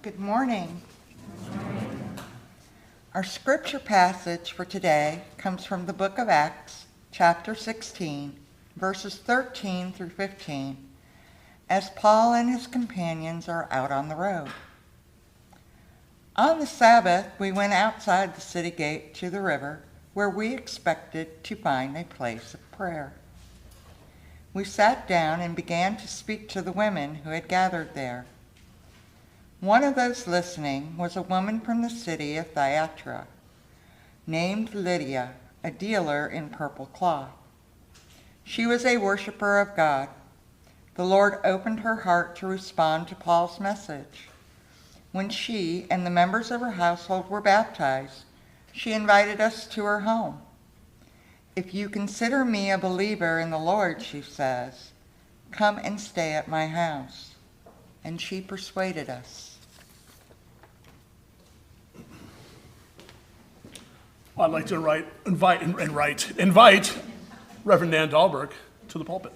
Good morning. Our scripture passage for today comes from the book of Acts, chapter 16, verses 13 through 15, as Paul and his companions are out on the road. On the Sabbath, we went outside the city gate to the river, where we expected to find a place of prayer. We sat down and began to speak to the women who had gathered there. One of those listening was a woman from the city of Thyatira, named Lydia, a dealer in purple cloth. She was a worshiper of God. The Lord opened her heart to respond to Paul's message. When she and the members of her household were baptized, she invited us to her home. "If you consider me a believer in the Lord," she says, "come and stay at my house." And she persuaded us. I'd like to invite Reverend Dan Dahlberg to the pulpit.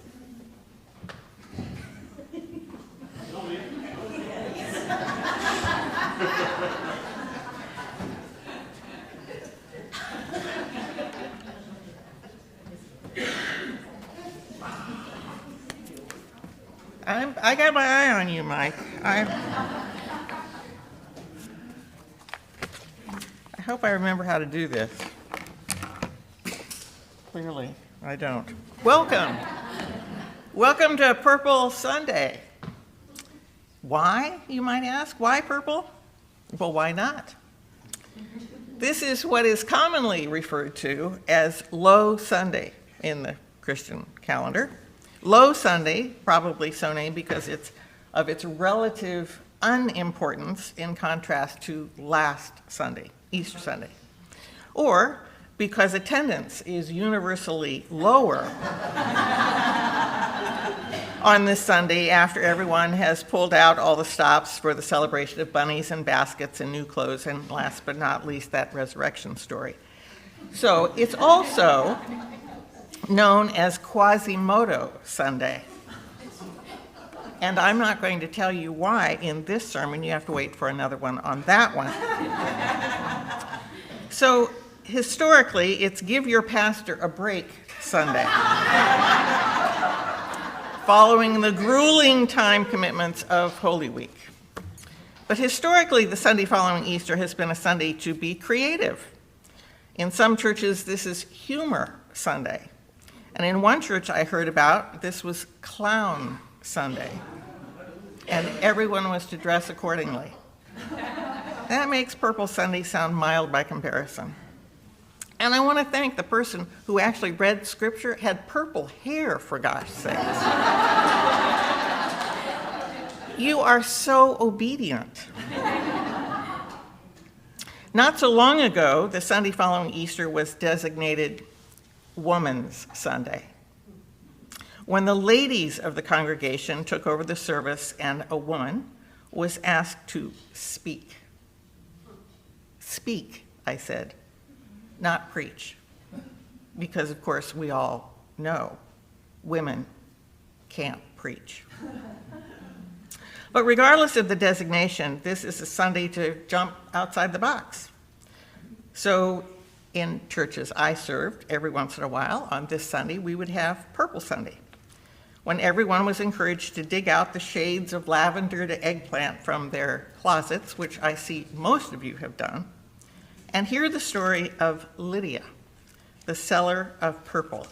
I got my eye on you, Mike. I hope I remember how to do this. Clearly, I don't. Welcome. Welcome to Purple Sunday. Why, you might ask? Why purple? Well, why not? This is what is commonly referred to as Low Sunday in the Christian calendar. Low Sunday, probably so named because of its relative unimportance in contrast to last Sunday, Easter Sunday, or because attendance is universally lower on this Sunday after everyone has pulled out all the stops for the celebration of bunnies and baskets and new clothes, and last but not least, that resurrection story. So it's also known as Quasimodo Sunday. And I'm not going to tell you why in this sermon. You have to wait for another one on that one. So historically, it's Give Your Pastor a Break Sunday, following the grueling time commitments of Holy Week. But historically, the Sunday following Easter has been a Sunday to be creative. In some churches, this is Humor Sunday. And in one church I heard about, this was Clown Sunday. And everyone was to dress accordingly. That makes Purple Sunday sound mild by comparison. And I want to thank the person who actually read scripture, had purple hair, for gosh sakes. You are so obedient. Not so long ago, the Sunday following Easter was designated Woman's Sunday, when the ladies of the congregation took over the service and a woman was asked to speak. Speak, I said, not preach, because of course we all know women can't preach. But regardless of the designation, this is a Sunday to jump outside the box. So in churches I served, every once in a while on this Sunday, we would have Purple Sunday, when everyone was encouraged to dig out the shades of lavender to eggplant from their closets, which I see most of you have done, and hear the story of Lydia, the seller of purple,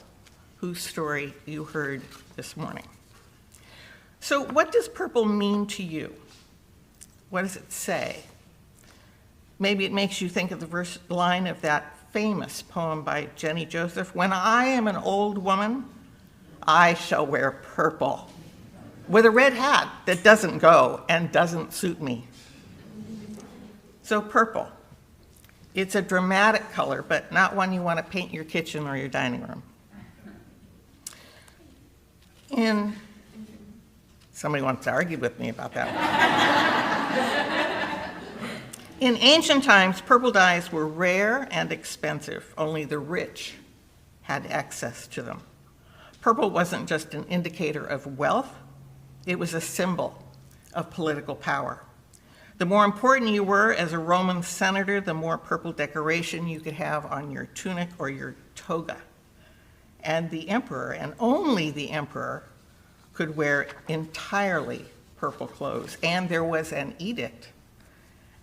whose story you heard this morning. So what does purple mean to you? What does it say? Maybe it makes you think of the first line of that famous poem by Jenny Joseph, "When I am an old woman, I shall wear purple, with a red hat that doesn't go and doesn't suit me." So purple, it's a dramatic color, but not one you want to paint your kitchen or your dining room. Somebody wants to argue with me about that one. In ancient times, purple dyes were rare and expensive. Only the rich had access to them. Purple wasn't just an indicator of wealth, it was a symbol of political power. The more important you were as a Roman senator, the more purple decoration you could have on your tunic or your toga. And the emperor, and only the emperor, could wear entirely purple clothes. And there was an edict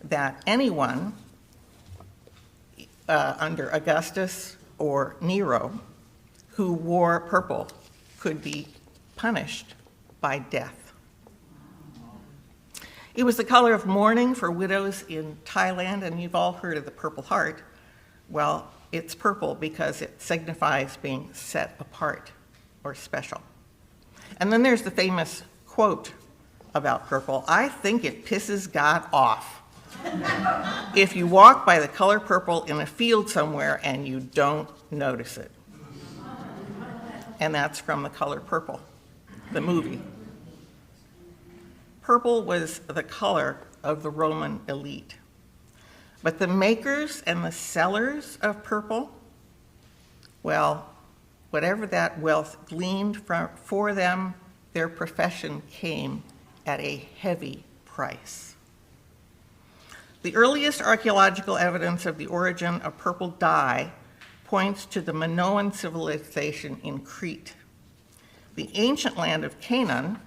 that anyone under Augustus or Nero who wore purple could be punished by death. It was the color of mourning for widows in Thailand, and you've all heard of the Purple Heart. Well, it's purple because it signifies being set apart or special. And then there's the famous quote about purple: "I think it pisses God off if you walk by the color purple in a field somewhere and you don't notice it." And that's from The Color Purple, the movie. Purple was the color of the Roman elite. But the makers and the sellers of purple, well, whatever that wealth gleaned for them, their profession came at a heavy price. The earliest archaeological evidence of the origin of purple dye points to the Minoan civilization in Crete. The ancient land of Canaan,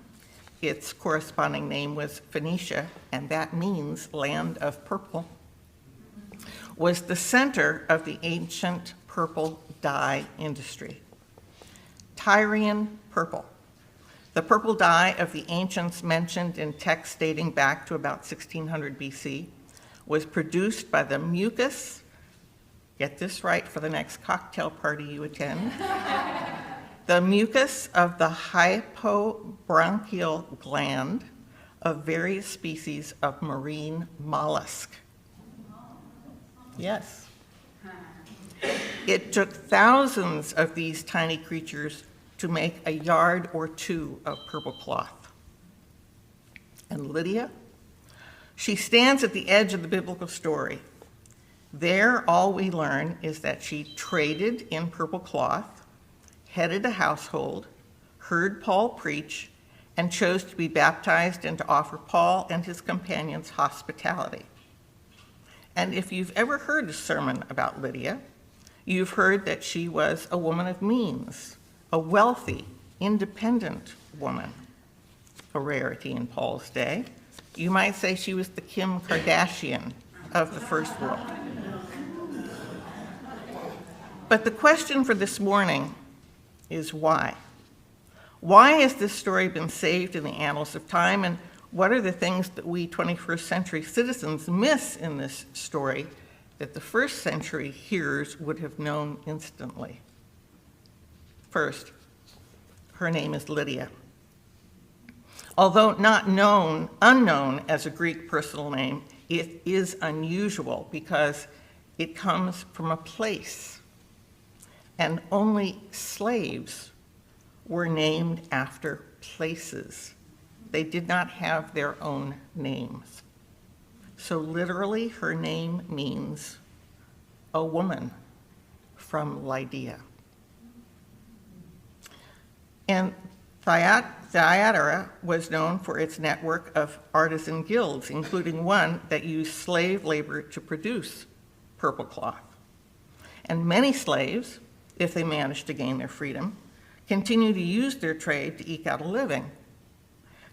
its corresponding name was Phoenicia, and that means land of purple, was the center of the ancient purple dye industry. Tyrian purple, the purple dye of the ancients mentioned in texts dating back to about 1600 BC, was produced by the mucus, get this right for the next cocktail party you attend, the mucus of the hypobronchial gland of various species of marine mollusk. Yes. It took thousands of these tiny creatures to make a yard or two of purple cloth. And Lydia? She stands at the edge of the biblical story. There, all we learn is that she traded in purple cloth, headed a household, heard Paul preach, and chose to be baptized and to offer Paul and his companions hospitality. And if you've ever heard a sermon about Lydia, you've heard that she was a woman of means, a wealthy, independent woman, a rarity in Paul's day. You might say she was the Kim Kardashian of the first world. But the question for this morning is why? Why has this story been saved in the annals of time, and what are the things that we 21st century citizens miss in this story that the first century hearers would have known instantly? First, her name is Lydia. Although not unknown as a Greek personal name, it is unusual because it comes from a place, and only slaves were named after places. They did not have their own names. So literally, her name means a woman from Lydia. And Thyatira was known for its network of artisan guilds, including one that used slave labor to produce purple cloth. And many slaves, if they managed to gain their freedom, continue to use their trade to eke out a living.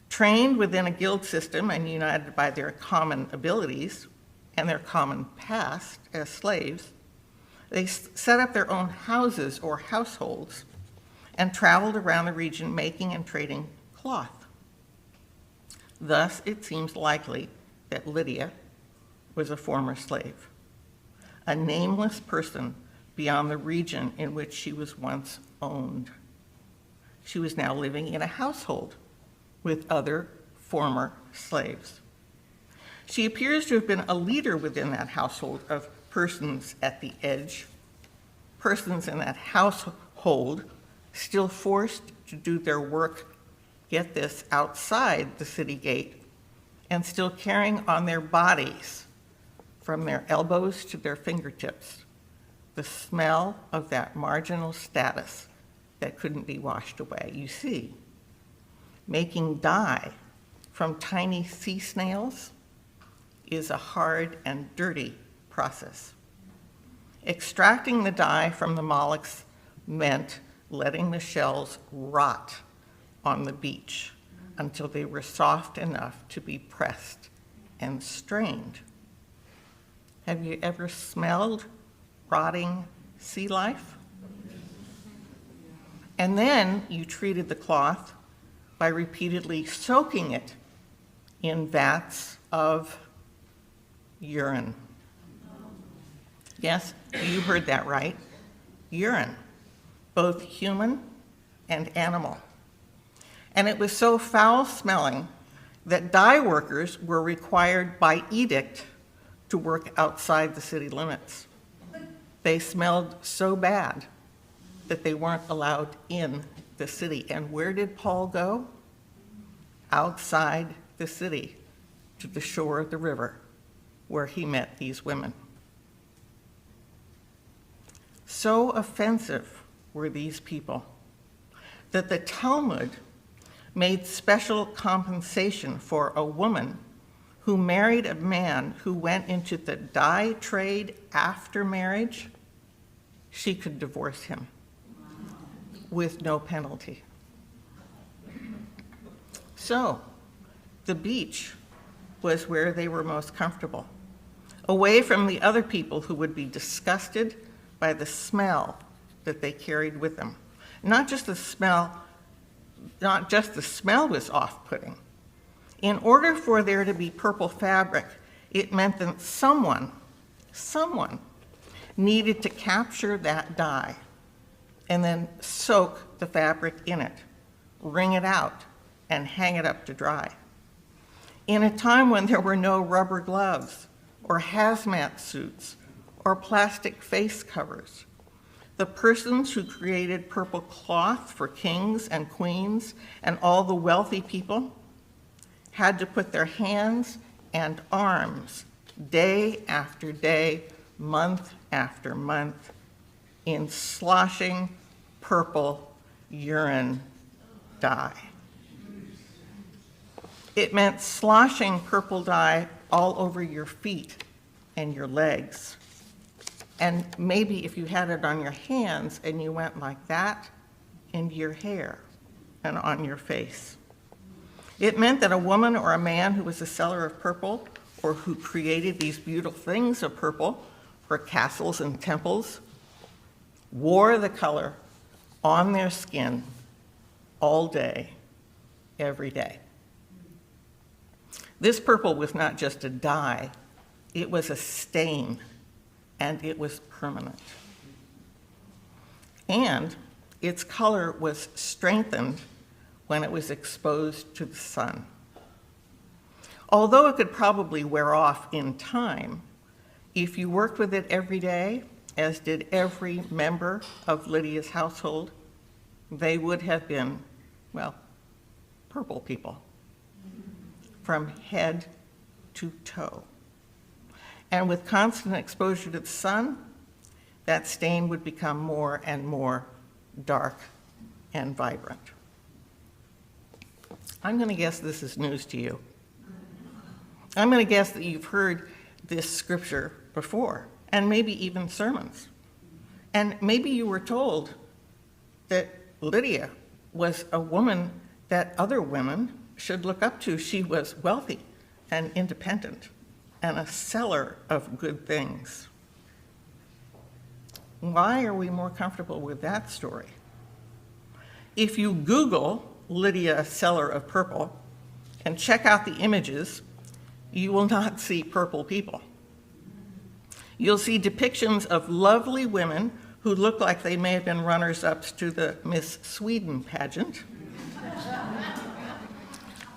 Trained within a guild system and united by their common abilities and their common past as slaves, they set up their own houses or households and traveled around the region making and trading cloth. Thus, it seems likely that Lydia was a former slave, a nameless person beyond the region in which she was once owned. She was now living in a household with other former slaves. She appears to have been a leader within that household of persons at the edge, persons in that household still forced to do their work, get this, outside the city gate, and still carrying on their bodies, from their elbows to their fingertips, the smell of that marginal status that couldn't be washed away. You see, making dye from tiny sea snails is a hard and dirty process. Extracting the dye from the mollusks meant letting the shells rot on the beach until they were soft enough to be pressed and strained. Have you ever smelled rotting sea life? And then you treated the cloth by repeatedly soaking it in vats of urine. Yes, you heard that right. Urine, both human and animal. And it was so foul-smelling that dye workers were required by edict to work outside the city limits. They smelled so bad that they weren't allowed in the city. And where did Paul go? Outside the city, to the shore of the river, where he met these women. So offensive were these people that the Talmud made special compensation for a woman who married a man who went into the dye trade after marriage. She could divorce him with no penalty. So, the beach was where they were most comfortable, away from the other people who would be disgusted by the smell that they carried with them. Not just the smell was off-putting. In order for there to be purple fabric, it meant that someone needed to capture that dye and then soak the fabric in it, wring it out, and hang it up to dry. In a time when there were no rubber gloves or hazmat suits or plastic face covers, the persons who created purple cloth for kings and queens and all the wealthy people had to put their hands and arms day after day, month after month, in sloshing purple urine dye. It meant sloshing purple dye all over your feet and your legs. And maybe if you had it on your hands and you went like that, into your hair and on your face. It meant that a woman or a man who was a seller of purple or who created these beautiful things of purple for castles and temples wore the color on their skin all day, every day. This purple was not just a dye, it was a stain, and it was permanent. And its color was strengthened when it was exposed to the sun. Although it could probably wear off in time, if you worked with it every day, as did every member of Lydia's household, they would have been, well, purple people from head to toe. And with constant exposure to the sun, that stain would become more and more dark and vibrant. I'm going to guess this is news to you. I'm going to guess that you've heard this scripture before, and maybe even sermons. And maybe you were told that Lydia was a woman that other women should look up to. She was wealthy and independent and a seller of good things. Why are we more comfortable with that story? If you Google Lydia, seller of purple, and check out the images, you will not see purple people. You'll see depictions of lovely women who look like they may have been runners-ups to the Miss Sweden pageant,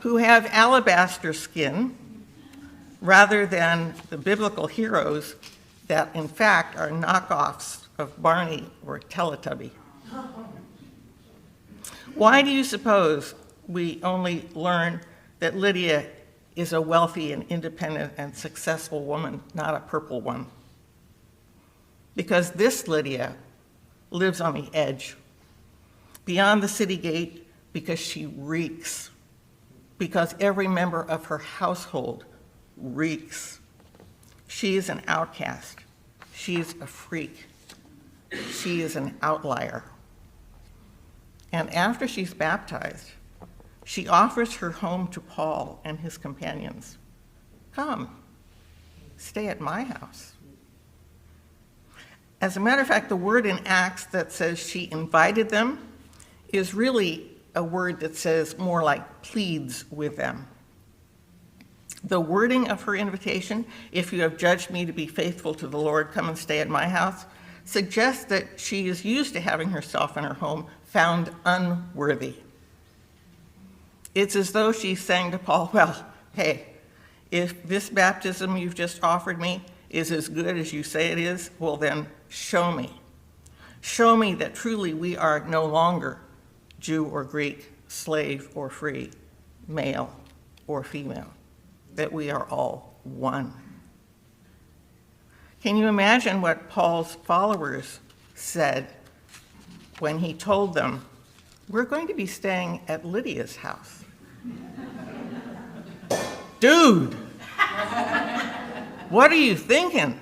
who have alabaster skin rather than the biblical heroes that in fact are knockoffs of Barney or Teletubby. Why do you suppose we only learn that Lydia is a wealthy and independent and successful woman, not a purple one? Because this Lydia lives on the edge, beyond the city gate, because she reeks, because every member of her household reeks. She is an outcast. She is a freak. She is an outlier. And after she's baptized, she offers her home to Paul and his companions. Come, stay at my house. As a matter of fact, the word in Acts that says she invited them is really a word that says more like pleads with them. The wording of her invitation, if you have judged me to be faithful to the Lord, come and stay at my house, suggests that she is used to having herself and her home found unworthy. It's as though she's saying to Paul, well, hey, if this baptism you've just offered me is as good as you say it is, well then show me. Show me that truly we are no longer Jew or Greek, slave or free, male or female, that we are all one. Can you imagine what Paul's followers said when he told them, we're going to be staying at Lydia's house? Dude, what are you thinking?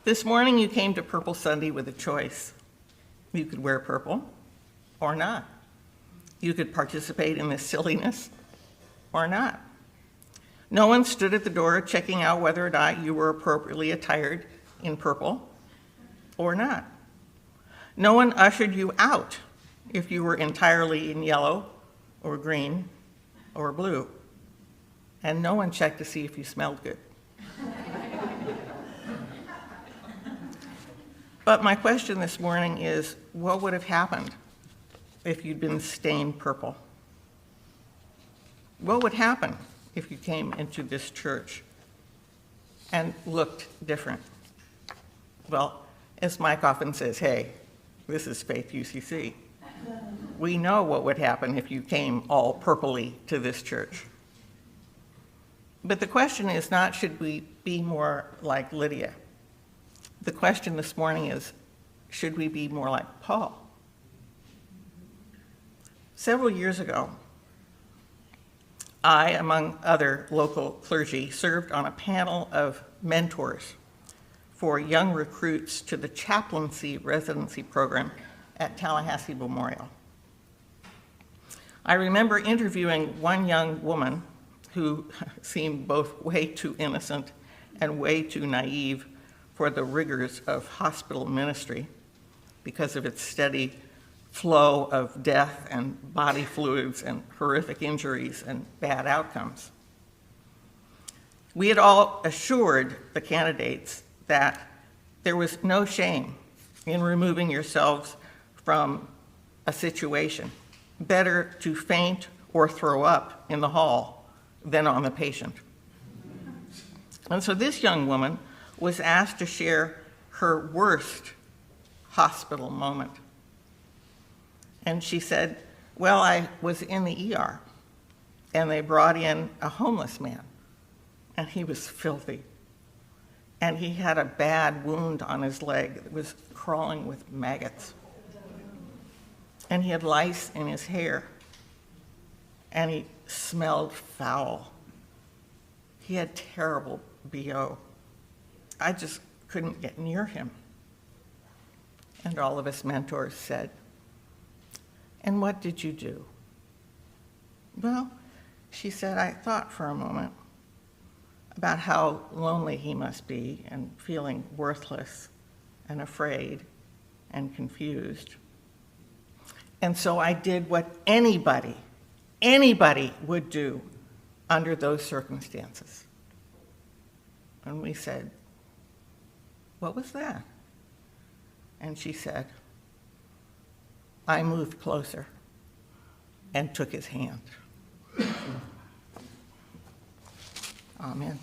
This morning you came to Purple Sunday with a choice. You could wear purple or not. You could participate in this silliness or not. No one stood at the door checking out whether or not you were appropriately attired in purple or not. No one ushered you out if you were entirely in yellow or green or blue. And no one checked to see if you smelled good. But my question this morning is, what would have happened if you'd been stained purple? What would happen if you came into this church and looked different? Well, as Mike often says, hey, this is Faith UCC. We know what would happen if you came all purpley to this church. But the question is not, should we be more like Lydia? The question this morning is, should we be more like Paul? Several years ago, I, among other local clergy, served on a panel of mentors for young recruits to the chaplaincy residency program at Tallahassee Memorial. I remember interviewing one young woman who seemed both way too innocent and way too naive for the rigors of hospital ministry because of its steady flow of death and body fluids and horrific injuries and bad outcomes. We had all assured the candidates that there was no shame in removing yourselves from a situation. Better to faint or throw up in the hall than on the patient. And so this young woman was asked to share her worst hospital moment. And she said, well, I was in the ER, and they brought in a homeless man, and he was filthy. And he had a bad wound on his leg that was crawling with maggots. And he had lice in his hair, and he smelled foul. He had terrible BO. I just couldn't get near him. And all of us mentors said, and what did you do? Well, she said, I thought for a moment about how lonely he must be and feeling worthless and afraid and confused. And so I did what anybody would do under those circumstances. And we said, what was that? And she said, I moved closer and took his hand. Amen.